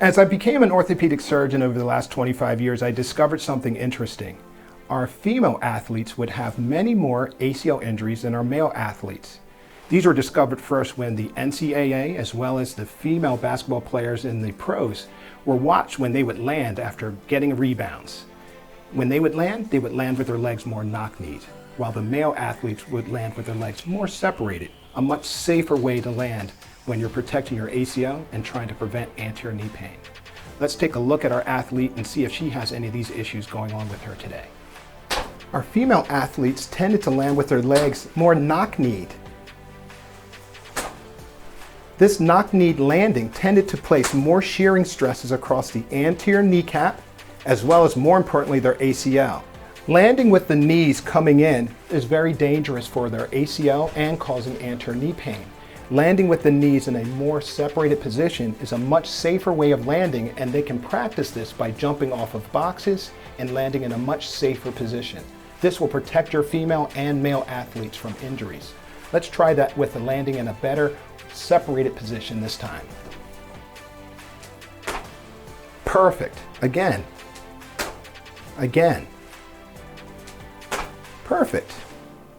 As I became an orthopedic surgeon over the last 25 years, I discovered something interesting. Our female athletes would have many more ACL injuries than our male athletes. These were discovered first when the NCAA, as well as the female basketball players in the pros, were watched when they would land after getting rebounds. When they would land with their legs more knock-kneed, while the male athletes would land with their legs more separated, a much safer way to land when you're protecting your ACL and trying to prevent anterior knee pain. Let's take a look at our athlete and see if she has any of these issues going on with her today. Our female athletes tended to land with their legs more knock-kneed. This knock-kneed landing tended to place more shearing stresses across the anterior kneecap, as well as, more importantly, their ACL. Landing with the knees coming in is very dangerous for their ACL and causing anterior knee pain. Landing with the knees in a more separated position is a much safer way of landing, and they can practice this by jumping off of boxes and landing in a much safer position. This will protect your female and male athletes from injuries. Let's try that with the landing in a better separated position this time. Perfect. Again. Again. Perfect.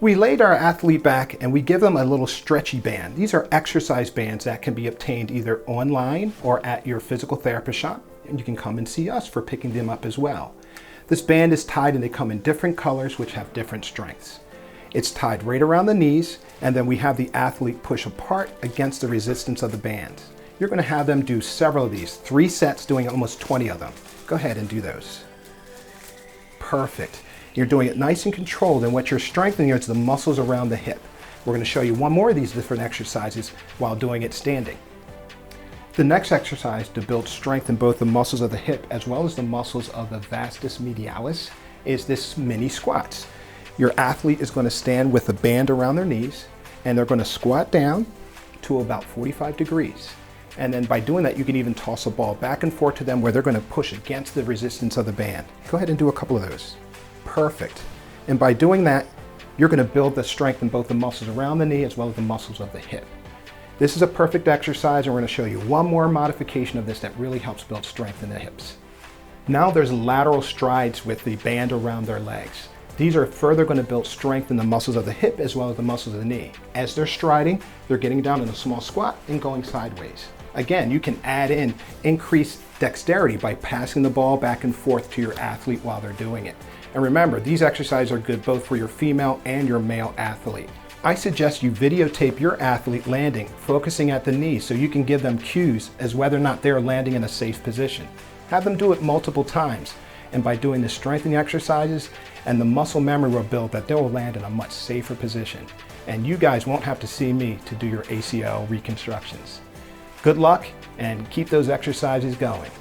We laid our athlete back and we give them a little stretchy band. These are exercise bands that can be obtained either online or at your physical therapist shop, and you can come and see us for picking them up as well. This band is tied and they come in different colors which have different strengths. It's tied right around the knees, and then we have the athlete push apart against the resistance of the band. You're going to have them do several of these, 3 sets doing almost 20 of them. Go ahead and do those. Perfect. You're doing it nice and controlled, and what you're strengthening is the muscles around the hip. We're going to show you one more of these different exercises while doing it standing. The next exercise to build strength in both the muscles of the hip as well as the muscles of the vastus medialis is this mini squats. Your athlete is going to stand with a band around their knees, and they're going to squat down to about 45 degrees. And then by doing that, you can even toss a ball back and forth to them where they're going to push against the resistance of the band. Go ahead and do a couple of those. Perfect. And by doing that, you're going to build the strength in both the muscles around the knee as well as the muscles of the hip. This is a perfect exercise, and we're going to show you one more modification of this that really helps build strength in the hips. Now there's lateral strides with the band around their legs. These are further going to build strength in the muscles of the hip as well as the muscles of the knee. As they're striding, they're getting down in a small squat and going sideways. Again, you can add in increased dexterity by passing the ball back and forth to your athlete while they're doing it. And remember, these exercises are good both for your female and your male athlete. I suggest you videotape your athlete landing, focusing at the knee, so you can give them cues as whether or not they're landing in a safe position. Have them do it multiple times, and by doing the strengthening exercises and the muscle memory will build that they will land in a much safer position. And you guys won't have to see me to do your ACL reconstructions. Good luck, and keep those exercises going.